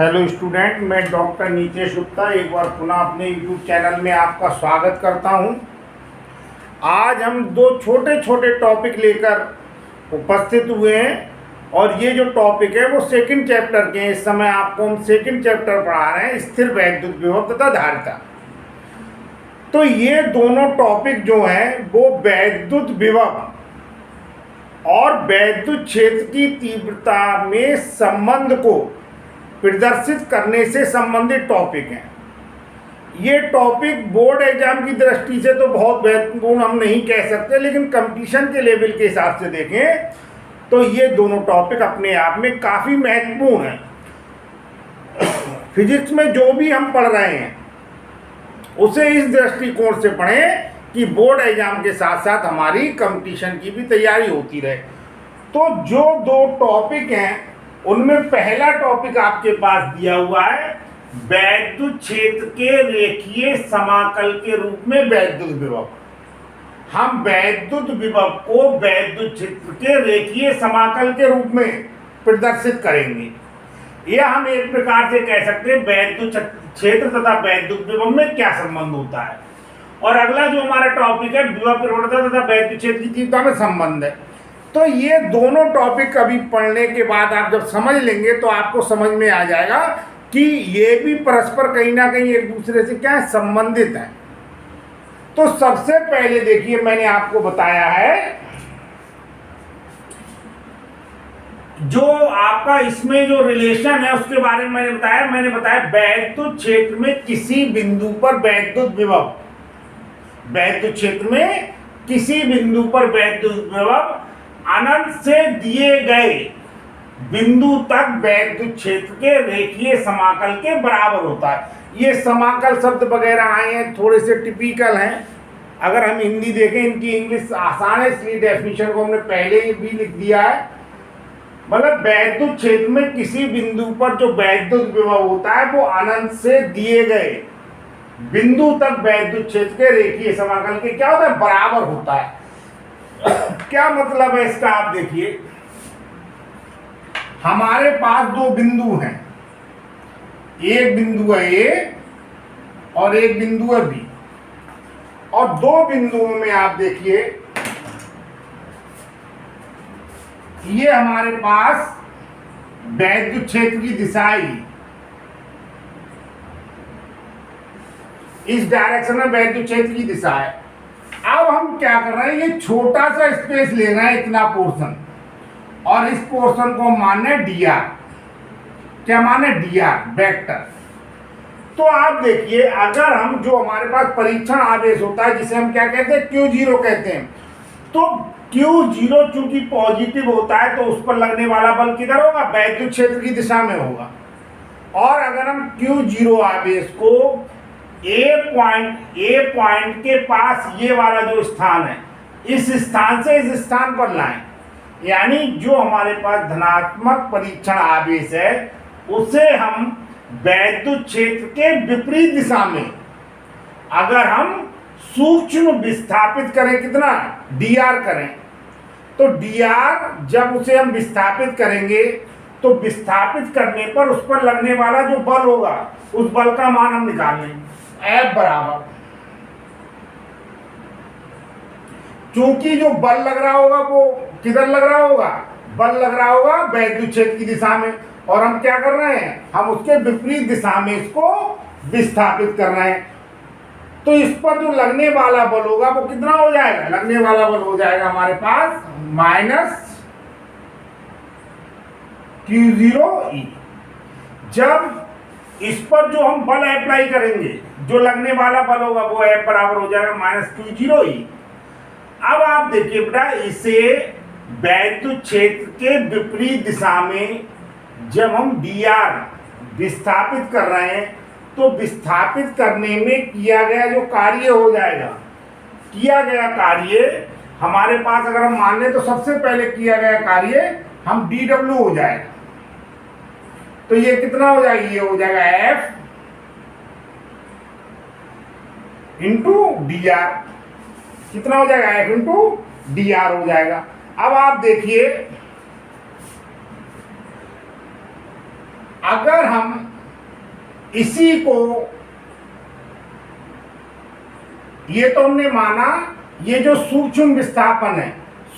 Hello student, मैं doctor Nitesh Gupta एक बार पुनः अपने यूट्यूब चैनल में आपका स्वागत करता हूं। आज हम दो छोटे छोटे टॉपिक लेकर उपस्थित हुए हैं और ये जो टॉपिक है वो सेकंड चैप्टर के हैं। इस समय आपको हम सेकंड चैप्टर पढ़ा रहे हैं, स्थिर वैद्युत विभव तथा धारिता। तो ये दोनों टॉपिक जो हैं वो वैद्युत विभव और वैद्युत क्षेत्र की तीव्रता में संबंध को प्रदर्शित करने से संबंधित टॉपिक हैं। ये टॉपिक बोर्ड एग्जाम की दृष्टि से तो बहुत महत्वपूर्ण हम नहीं कह सकते, लेकिन कंपटीशन के लेवल के हिसाब से देखें तो ये दोनों टॉपिक अपने आप में काफ़ी महत्वपूर्ण हैं। फिजिक्स में जो भी हम पढ़ रहे हैं उसे इस दृष्टिकोण से पढ़ें कि बोर्ड एग्जाम के साथ साथ हमारी कंपटीशन की भी तैयारी होती रहे। तो जो दो टॉपिक हैं उनमें पहला टॉपिक आपके पास दिया हुआ है वैद्युत क्षेत्र के रेखीय समाकल के रूप में वैद्युत विभव। हम वैद्युत विभव को वैद्युत क्षेत्र के रेखीय समाकल के रूप में प्रदर्शित करेंगे। यह हम एक प्रकार से कह सकते हैं वैद्युत क्षेत्र तथा वैद्युत विभव में क्या संबंध होता है। और अगला जो हमारा टॉपिक है विभव प्रवणता तथा वैद्युत क्षेत्र की तीव्रता में संबंध है। तो ये दोनों टॉपिक अभी पढ़ने के बाद आप जब समझ लेंगे तो आपको समझ में आ जाएगा कि ये भी परस्पर कहीं ना कहीं एक दूसरे से क्या है, संबंधित है। तो सबसे पहले देखिए, मैंने आपको बताया है जो आपका इसमें जो रिलेशन है उसके बारे में मैंने बताया वैद्युत क्षेत्र में किसी बिंदु पर वैद्युत विभव, वैद्युत क्षेत्र में किसी बिंदु पर वैद्युत विभव अनंत से दिए गए बिंदु तक वैद्युत क्षेत्र के रेखीय समाकल के बराबर होता है। ये समाकल शब्द वगैरह आए हैं, थोड़े से टिपिकल हैं। अगर हम हिंदी देखें, इनकी इंग्लिश आसान है, इसलिए डेफिनेशन को हमने पहले ही भी लिख दिया है। मतलब वैद्युत क्षेत्र में किसी बिंदु पर जो वैद्युत विभव होता है वो अनंत से दिए गए बिंदु तक वैद्युत क्षेत्र के रेखीय समाकल के क्या होता है, बराबर होता है। क्या मतलब है इसका, आप देखिए हमारे पास दो बिंदु हैं, एक बिंदु है ए और एक बिंदु है बी, और दो बिंदुओं में आप देखिए ये हमारे पास वैद्युत क्षेत्र की दिशाएं, इस डायरेक्शन में वैद्युत क्षेत्र की दिशा है। अब हम क्या कर रहे हैं, ये छोटा सा स्पेस ले रहे हैं, इतना पोर्शन, और इस पोर्शन को माने डी आर। क्या माने, डी आर वेक्टर। तो आप देखिए, अगर हम जो हमारे पास परीक्षण आवेश होता है जिसे हम क्या कहते हैं, Q0 कहते हैं, तो Q0 चूंकि पॉजिटिव होता है तो उस पर लगने वाला बल किधर होगा, वैद्युत क्षेत्र की दिशा में होगा। और अगर हम Q0 आवेश को ए पॉइंट के पास ये वाला जो स्थान है, इस स्थान से इस स्थान पर लाएं, यानी जो हमारे पास धनात्मक परीक्षण आवेश है उसे हम वैद्युत क्षेत्र के विपरीत दिशा में अगर हम सूक्ष्म विस्थापित करें, कितना dr करें, तो dr जब उसे हम विस्थापित करेंगे तो विस्थापित करने पर उस पर लगने वाला जो बल होगा उस बल का मान हम निकाल लेंगे। F बराबर, क्योंकि जो बल लग रहा होगा वो किधर लग रहा होगा, बल लग रहा होगा वैद्युत क्षेत्र की दिशा में, और हम क्या कर रहे हैं, हम उसके विपरीत दिशा में इसको विस्थापित कर रहे हैं। तो इस पर जो लगने वाला बल होगा वो कितना हो जाएगा, लगने वाला बल हो जाएगा हमारे पास माइनस Q0E। जब इस पर जो हम बल अप्लाई करेंगे, जो लगने वाला बल होगा वो F बराबर हो जाएगा माइनस Q0E। अब आप देखिए बेटा, इसे वैद्युत क्षेत्र के विपरीत दिशा में जब हम dr विस्थापित कर रहे हैं तो विस्थापित करने में किया गया जो कार्य हो जाएगा, किया गया कार्य हमारे पास अगर हम मान लें तो सबसे पहले किया गया कार्य हम dw हो जाएगा। तो ये कितना हो जाएगा, ये हो जाएगा F इंटू dr। कितना हो जाएगा, F इंटू dr हो जाएगा। अब आप देखिए अगर हम इसी को, ये तो हमने माना ये जो सूक्ष्म विस्थापन है,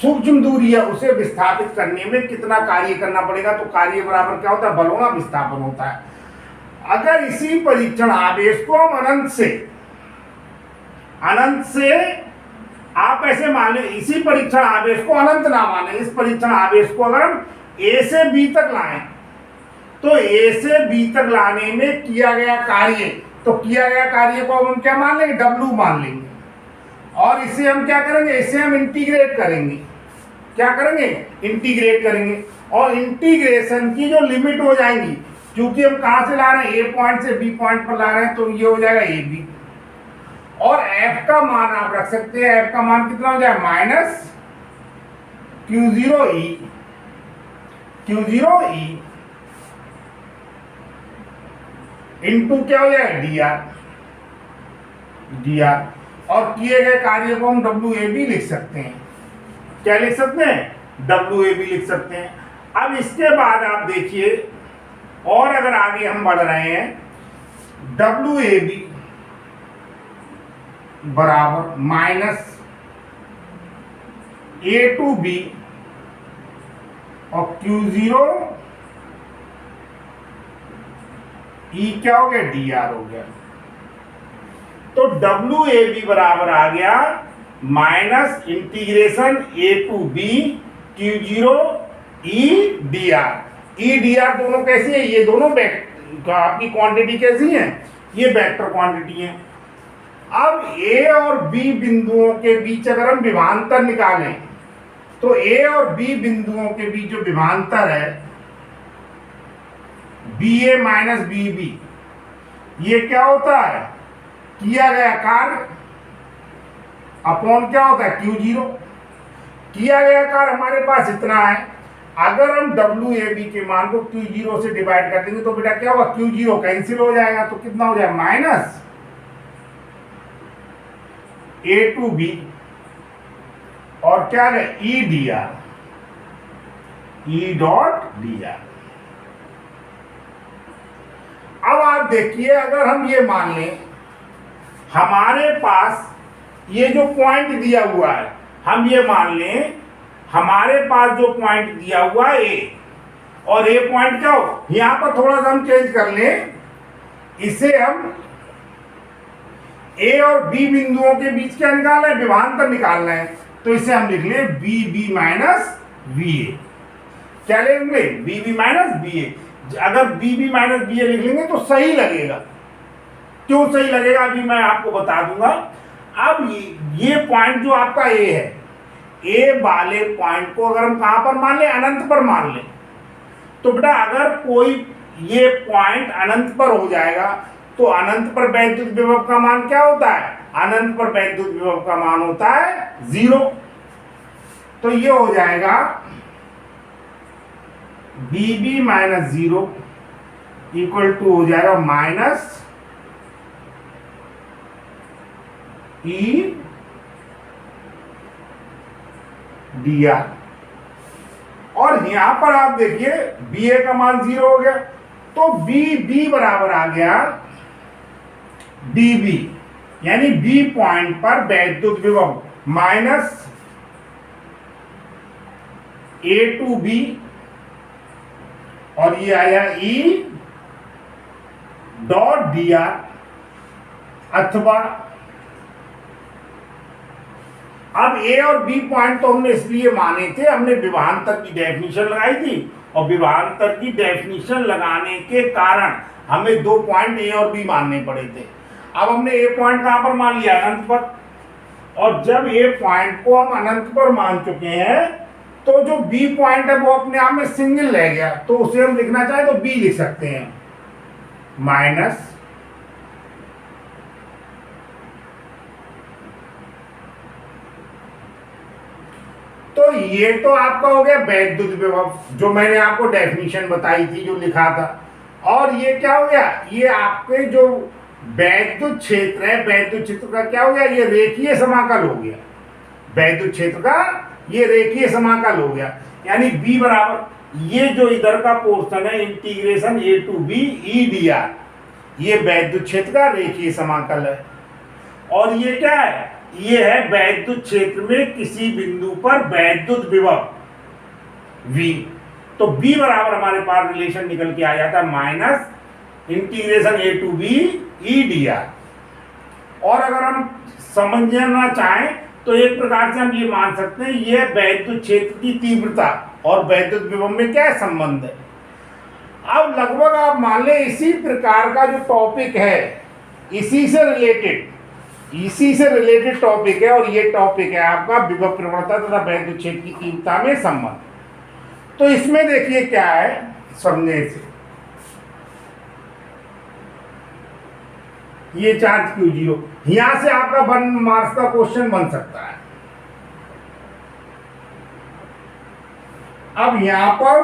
सूक्ष्म दूरी है, उसे विस्थापित करने में कितना कार्य करना पड़ेगा, तो कार्य बराबर क्या होता है, बल गुणा विस्थापन होता है। अगर इसी परीक्षण आवेश को हम अनंत से आप ऐसे मान लें, इसी परीक्षण आवेश को अनंत ना माने, इस परीक्षण आवेश को अगर हम ए से बी तक लाएं, तो ए से बी तक लाने में किया गया कार्य, तो किया गया कार्य को हम क्या मान लेंगे, W मान लेंगे, और इसे हम क्या करेंगे, इसे हम इंटीग्रेट करेंगे, क्या करेंगे, इंटीग्रेट करेंगे, और इंटीग्रेशन की जो लिमिट हो जाएंगी, क्योंकि हम कहां से ला रहे हैं, ए पॉइंट से बी पॉइंट पर ला रहे हैं, तो ये हो जाएगा ए बी, और f का मान आप रख सकते हैं, f का मान कितना हो जाए, माइनस Q0e इंटू क्या हो जाएगा, dr, और किए गए कार्य को हम WAB लिख सकते हैं, क्या लिख सकते हैं, WAB लिख सकते हैं। अब इसके बाद आप देखिए, और अगर आगे हम बढ़ रहे हैं, WAB बराबर माइनस A टू B और Q0 E क्या हो गया, dr हो गया, तो WAB बराबर आ गया minus integration A to B Q0 E dr दोनों कैसी है, ये दोनों आपकी क्वांटिटी कैसी है, ये वेक्टर क्वांटिटी है। अब A और B बिंदुओं के बीच अगर हम विभवांतर निकालें, तो A और B बिंदुओं के बीच जो विभवांतर है BA माइनस BB, ये क्या होता है, किया गया कार्य अपॉन क्या होता है, Q0। किया गया कार्य हमारे पास इतना है, अगर हम WAB के मान को Q0 से डिवाइड कर देंगे तो बेटा क्या होगा, Q0 कैंसिल हो जाएगा, तो कितना हो जाएगा, माइनस A टू B और क्या है, E डॉट dr। अब आप देखिए, अगर हम ये मान लें हमारे पास ये जो पॉइंट दिया हुआ है, हम ये मान लें हमारे पास जो पॉइंट दिया हुआ है A, और A पॉइंट क्या हो, यहां पर थोड़ा सा हम चेंज कर लें, इसे हम A और B बिंदुओं के बीच क्या निकालना है, विभवांतर निकालना है, तो इसे हम लिख लें BB माइनस BA, क्या लेंगे, BB माइनस BA। अगर BB माइनस BA लिख लेंगे तो सही लगेगा, क्यों सही लगेगा अभी मैं आपको बता दूंगा। अब ये पॉइंट जो आपका A है, A वाले पॉइंट को अगर हम कहां पर मान लें, अनंत पर मान लें, तो बेटा अगर कोई ये पॉइंट अनंत पर हो जाएगा, तो अनंत पर वैद्युत विभव का मान क्या होता है, अनंत पर वैद्युत विभव का मान होता है 0, तो ये हो जाएगा BB माइनस 0 इक्वल टू हो जाएगा माइनस E dr, और यहां पर आप देखिए BA का मान 0 हो गया, तो BB बराबर आ गया DB, यानी B पॉइंट पर वैद्युत विभव माइनस A टू B, और ये आया E डॉट dr, अथवा अब A और B पॉइंट तो हमने इसलिए माने थे, हमने विभवांतर की डेफिनेशन लगाई थी, और विभवांतर की डेफिनेशन लगाने के कारण हमें दो पॉइंट A और B मानने पड़े थे। अब हमने A पॉइंट कहां पर मान लिया, अनंत पर, और जब A पॉइंट को हम अनंत पर मान चुके हैं, तो जो B पॉइंट है वो अपने आप में सिंगल रह गया, तो उसे हम लिखना चाहे तो B लिख सकते हैं माइनस तो ये तो आपका हो गया वैद्युत विभव, जो मैंने आपको डेफिनेशन बताई थी, जो लिखा था। और ये क्या हो गया, ये आपके जो वैद्युत क्षेत्र है, वैद्युत क्षेत्र का क्या हो गया, ये रेखीय समाकल हो गया, वैद्युत क्षेत्र का ये रेखीय समाकल हो गया, यानी B बराबर, ये जो इधर का पोर्शन है integration a to b E d r, ये वैद्युत क्षेत्र का रेखीय समाकल है। और ये क्या है, ये है वैद्युत क्षेत्र में किसी बिंदु पर वैद्युत विभव V। तो B बराबर हमारे पास रिलेशन निकल के आ जाता है minus integration a to b E d r. और अगर हम समझना चाहें तो एक प्रकार से हम ये मान सकते हैं ये वैद्युत क्षेत्र की तीव्रता और वैद्युत विभव में क्या संबंध है। अब लगभग आप मान लें इसी प्रकार का जो टॉपिक है इसी से रिलेटेड टॉपिक है, और ये टॉपिक है आपका विभव प्रवणता तथा वैद्युत क्षेत्र की तीव्रता में संबंध। तो इसमें देखिए क्या है समझने से, ये चार्ज Q0, यहां से आपका 1 मार्क्स का क्वेश्चन बन सकता है। अब यहां पर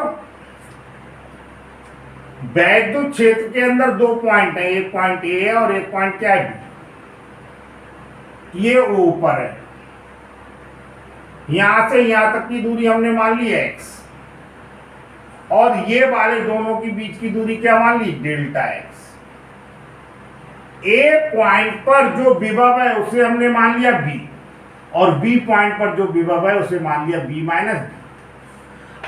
वैद्युत क्षेत्र के अंदर 2 पॉइंट है, एक पॉइंट ए है और एक पॉइंट क्या है, ये ऊपर है। यहां से यहां तक की दूरी हमने मान ली x, और ये वाले दोनों के बीच की दूरी क्या मान ली, डेल्टा x। ए पॉइंट पर जो विभव है उसे हमने मान लिया b, और बी पॉइंट पर जो विभव है उसे मान लिया b माइनस बी।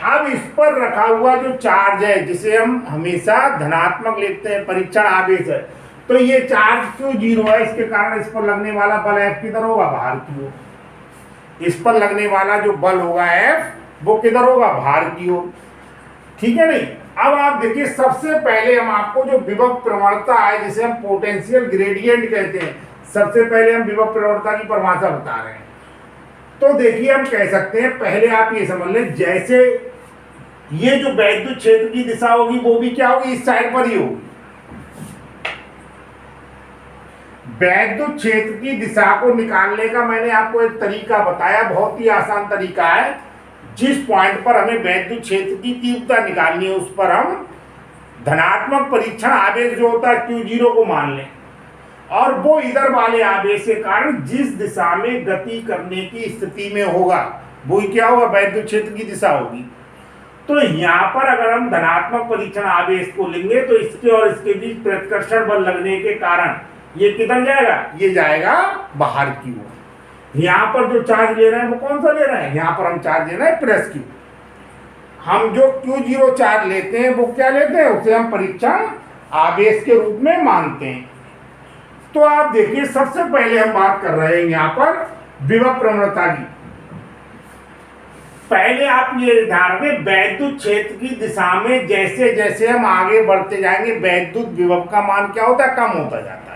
अब इस पर रखा हुआ जो चार्ज है जिसे हम हमेशा धनात्मक लिखते हैं, परीक्षण आवेश है, तो ये चार्ज Q0 है, इसके कारण इस पर लगने वाला बल F किधर होगा, बाहर की ओर। इस पर लगने वाला जो बल होगा F वो किधर होगा, बाहर की ओर। ठीक है नहीं। अब आप देखिए सबसे पहले हम आपको जो विभव प्रवणता है जिसे हम पोटेंशियल ग्रेडियंट कहते हैं, सबसे पहले हम विभव प्रवणता की परिभाषा बता रहे हैं। तो देखिए हम कह सकते हैं, पहले आप ये समझ लें जैसे ये जो वैद्युत क्षेत्र की दिशा होगी वो भी क्या होगी, इस साइड पर ही होगी। वैद्युत क्षेत्र की दिशा को निकालने का मैंने आपको एक तरीका बताया, बहुत ही आसान तरीका है। जिस पॉइंट पर हमें वैद्युत क्षेत्र की तीव्रता निकालनी है उस पर हम धनात्मक परीक्षण आवेश जो होता है Q0 को मान लें, और वो इधर वाले आवेश के कारण जिस दिशा में गति करने की स्थिति में होगा वो क्या होगा, वैद्युत क्षेत्र की दिशा होगी। तो यहाँ पर अगर हम धनात्मक परीक्षण आवेश को लेंगे तो इसके और इसके बीच प्रतिकर्षण बल लगने के कारण ये किधर जाएगा, ये जाएगा बाहर की ओर। यहाँ पर जो चार्ज ले रहे हैं वो कौन सा ले रहे हैं, यहाँ पर हम चार्ज ले रहे हैं प्लस Q। हम जो Q0 चार्ज लेते हैं वो क्या लेते हैं, उसे हम परीक्षण आवेश के रूप में मानते हैं। तो आप देखिए सबसे पहले हम बात कर रहे हैं यहाँ पर विभव प्रवणता की। पहले आप ये ध्यान रखें, वैद्युत क्षेत्र की दिशा में जैसे जैसे हम आगे बढ़ते जाएंगे वैद्युत विभव का मान क्या होता है, कम होता जाता है।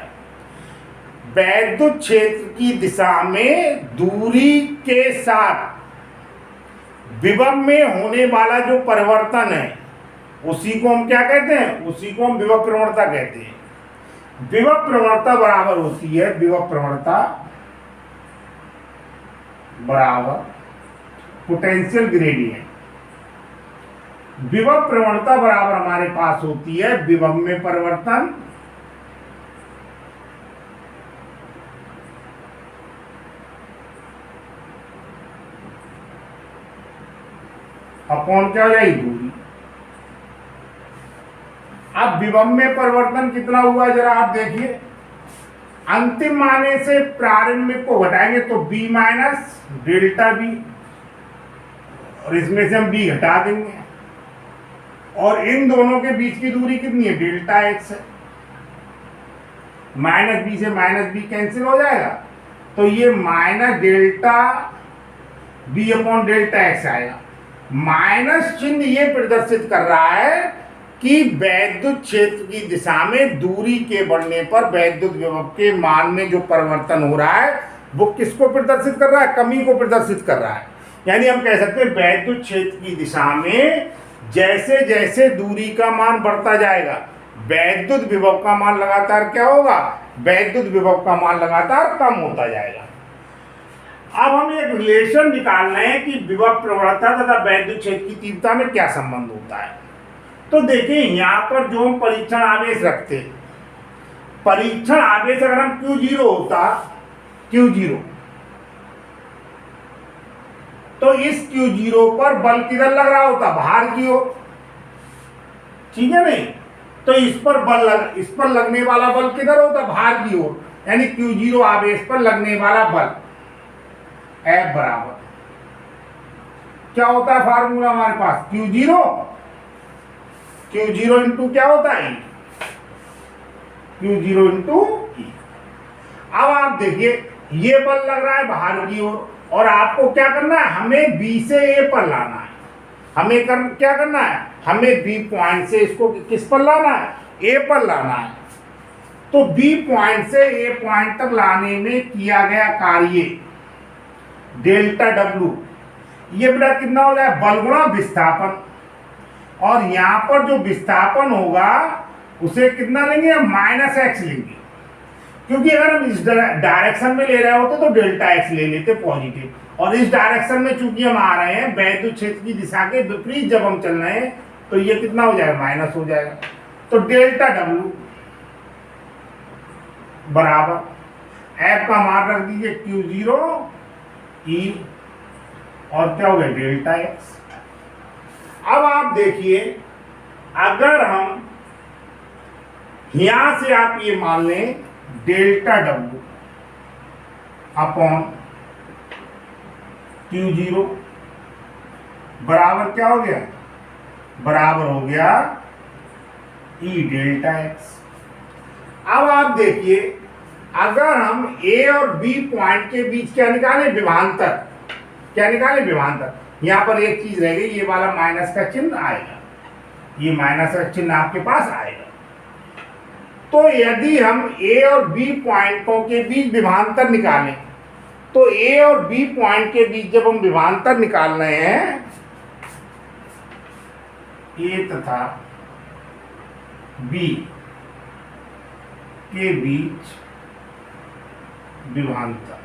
वैद्युत क्षेत्र की दिशा में दूरी के साथ विभव में होने वाला जो परिवर्तन है उसी को हम क्या कहते हैं, उसी को हम विभव प्रवणता कहते हैं। विभव प्रवणता बराबर होती है, विभव प्रवणता बराबर पोटेंशियल ग्रेडियंट। विभव प्रवणता बराबर हमारे पास होती है विभव में परिवर्तन अपॉन क्या हो जाएगी, दूरी। अब विभव में परिवर्तन कितना हुआ जरा आप देखिए, अंतिम माने से प्रारंभिक को घटाएंगे तो b माइनस डेल्टा बी, और इसमें से हम b घटा देंगे, और इन दोनों के बीच की दूरी कितनी है, डेल्टा x है। माइनस बी से माइनस बी कैंसिल हो जाएगा, तो ये minus delta b upon delta x आएगा। माइनस चिन्ह ये प्रदर्शित कर रहा है कि वैद्युत क्षेत्र की दिशा में दूरी के बढ़ने पर वैद्युत विभव के मान में जो परिवर्तन हो रहा है वो किसको प्रदर्शित कर रहा है, कमी को प्रदर्शित कर रहा है। यानी हम कह सकते हैं वैद्युत क्षेत्र की दिशा में जैसे जैसे दूरी का मान बढ़ता जाएगा वैद्युत विभव का मान लगातार क्या होगा, वैद्युत विभव का मान लगातार कम होता जाएगा। अब हम एक रिलेशन निकाल रहे हैं कि विभव प्रवणता तथा वैद्युत क्षेत्र की तीव्रता में क्या संबंध होता है। तो देखिए यहाँ पर जो हम परीक्षण आवेश रखते हैं, परीक्षण आवेश अगर हम Q0 होता, Q0, तो इस Q0 पर बल किधर लग रहा होता, बाहर की ओर, ठीक है नहीं। तो इस पर लगने वाला बल किधर होता, बाहर की ओर, यानी Q0 आवेश पर लगने वाला बल F बराबर क्या होता है, फार्मूला हमारे पास Q0 इंटू क्या होता है, Q0 इंटू E। अब आप देखिए ये बल लग रहा है बाहर की ओर, और आपको क्या करना है, हमें B से A पर लाना है। क्या करना है, हमें B पॉइंट से इसको किस पर लाना है, A पर लाना है। तो B पॉइंट से A पॉइंट तक लाने में किया गया कार्य डेल्टा W, ये बेटा कितना हो जाए, बल गुणा विस्थापन, और यहां पर जो विस्थापन होगा उसे कितना लेंगे, हम -x लेंगे, क्योंकि अगर हम इस डायरेक्शन में ले रहे होते तो डेल्टा x ले लेते पॉजिटिव, और इस डायरेक्शन में चूंकि हम आ रहे हैं वैद्युत क्षेत्र की दिशा के विपरीत जब हम चल रहे हैं, तो ये कितना हो जाएगा, माइनस हो जाएगा। तो डेल्टा W बराबर F का मान रख दीजिए Q0 E, और क्या हो गया, डेल्टा x। अब आप देखिए अगर हम यहां से आप ये मान लें डेल्टा W अपॉन Q0 बराबर क्या हो गया, बराबर हो गया E डेल्टा x। अब आप देखिए अगर हम A और B पॉइंट के बीच क्या निकालें, विभवांतर, क्या निकाले, विभवांतर। यहां पर एक चीज रह गई, ये वाला माइनस का चिन्ह आएगा, ये माइनस का चिन्ह आपके पास आएगा। तो यदि हम A और B पॉइंटों के बीच विभवांतर निकालें, तो A और B पॉइंट के बीच जब हम विभवांतर निकाल रहे हैं, A तथा B के बीच विभवांतर,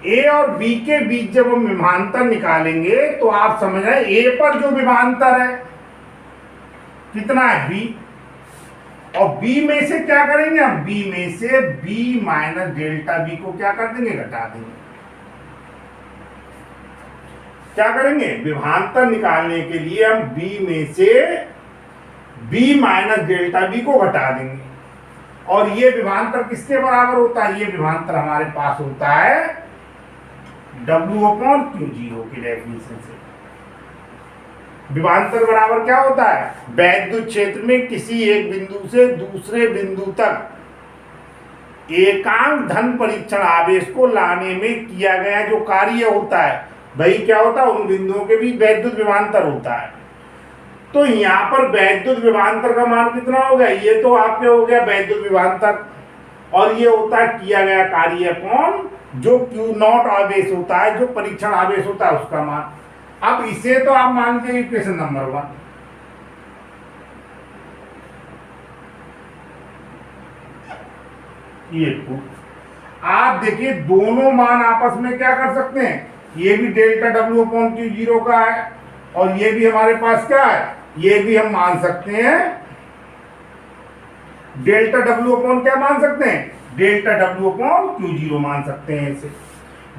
A और B के बीच जब हम विभवांतर निकालेंगे तो आप समझ रहे हैं A पर जो विभवांतर है कितना है, B, और B में से क्या करेंगे हम, B में से B माइनस डेल्टा B को क्या कर देंगे, घटा देंगे। क्या करेंगे, विभवांतर निकालने के लिए हम B में से B माइनस डेल्टा B को घटा देंगे, और ये विभवांतर किसके बराबर होता है, ये विभवांतर हमारे पास होता है W अपॉन Q0 की डेफिनेशन से। विभवांतर बराबर क्या होता है, वैद्युत क्षेत्र में किसी एक बिंदु से दूसरे बिंदु तक एकांक धन परीक्षण आवेश को लाने में किया गया जो कार्य होता है, वही क्या होता है, उन बिंदुओं के बीच वैद्युत विभवांतर होता है। तो यहाँ पर वैद्युत विभवांतर का मान कितना हो गया, ये तो आपके हो गया वैद्युत विभवांतर, और ये होता है किया गया कार्य अपॉन जो Q0 आवेश होता है, जो परीक्षण आवेश होता है उसका मान। अब इसे तो आप मान लीजिए इक्वेशन नंबर 1, ये आप देखिए दोनों मान आपस में क्या कर सकते हैं, ये भी डेल्टा W अपॉन Q0 का है, और ये भी हमारे पास क्या है, ये भी हम मान सकते हैं डेल्टा W अपॉन क्या मान सकते हैं, डेल्टा W अपॉन Q0 मान सकते हैं। इसे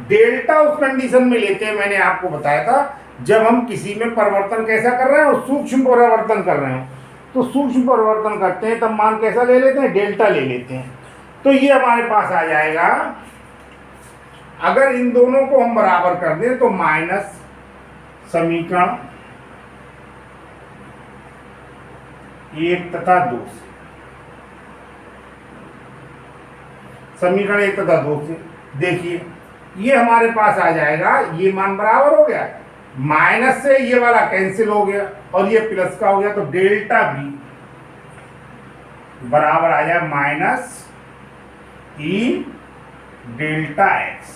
डेल्टा उस कंडीशन में लेते हैं, मैंने आपको बताया था जब हम किसी में परिवर्तन कैसा कर रहे हैं, और सूक्ष्म परिवर्तन कर रहे हैं, तो सूक्ष्म परिवर्तन करते हैं तब मान कैसा ले लेते हैं, डेल्टा ले लेते हैं। तो ये हमारे पास आ जाएगा, अगर इन दोनों को हम बराबर कर दें तो माइनस समीकरण 1 तथा 2 से, समीकरण 1 तथा 2 से देखिए ये हमारे पास आ जाएगा, ये मान बराबर हो गया, माइनस से ये वाला कैंसिल हो गया और ये प्लस का हो गया, तो डेल्टा B बराबर आ जाए minus E delta x,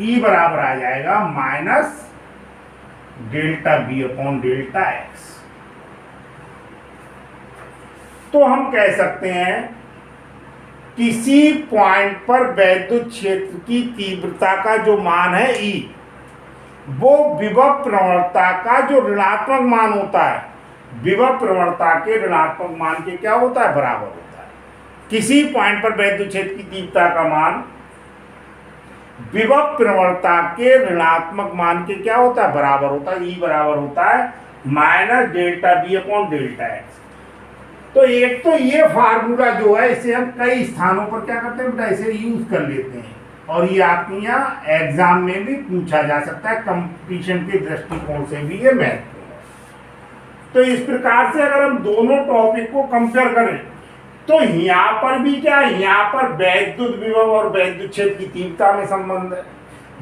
E बराबर आ जाएगा minus delta B upon delta x। तो हम कह सकते हैं किसी पॉइंट पर वैद्युत क्षेत्र की तीव्रता का जो मान है E, वो विभव प्रवणता का जो ऋणात्मक मान होता है, विभव प्रवणता के ऋणात्मक मान के क्या होता है, बराबर होता है। किसी पॉइंट पर वैद्युत क्षेत्र की तीव्रता का मान विभव प्रवणता के ऋणात्मक मान के क्या होता है, बराबर होता है। ई बराबर होता है minus delta b upon delta x. तो एक तो ये फार्मूला जो है इसे हम कई स्थानों पर क्या करते हैं बेटा, इसे यूज कर लेते हैं, और ये आपके यहाँ एग्जाम में भी पूछा जा सकता है, कंपटीशन के दृष्टिकोण से भी ये महत्वपूर्ण है। तो इस प्रकार से अगर हम दोनों टॉपिक को कंपेयर करें तो यहाँ पर भी क्या है, यहाँ पर वैद्युत विभव और वैद्युत क्षेत्र की तीव्रता में संबंध है,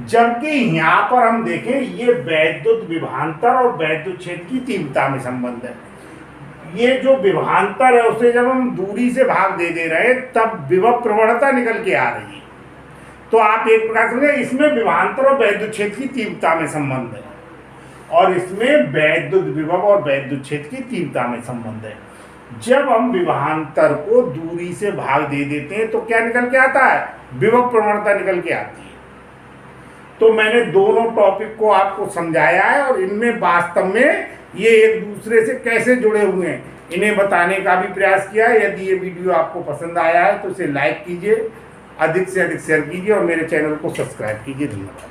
जबकि यहाँ पर हम देखें ये वैद्युत विभवांतर और वैद्युत क्षेत्र की तीव्रता में संबंध है। ये जो विभवांतर है उसे जब हम दूरी से भाग दे रहे हैं तब विभव प्रवणता निकल के आ रही है। तो आप एक प्रकार से इसमें विभवांतर और वैद्युत क्षेत्र की तीव्रता में संबंध है, और इसमें वैद्युत विभव और वैद्युत क्षेत्र की तीव्रता में संबंध है। जब हम विभवांतर को दूरी से भाग दे देते हैं तो क्या निकल के आता है, विभव प्रवणता निकल के आती है। तो मैंने दोनों टॉपिक को आपको समझाया है, और इनमें वास्तव में ये एक दूसरे से कैसे जुड़े हुए हैं इन्हें बताने का भी प्रयास किया है। यदि ये वीडियो आपको पसंद आया है तो इसे लाइक कीजिए, अधिक से अधिक शेयर कीजिए और मेरे चैनल को सब्सक्राइब कीजिए। धन्यवाद।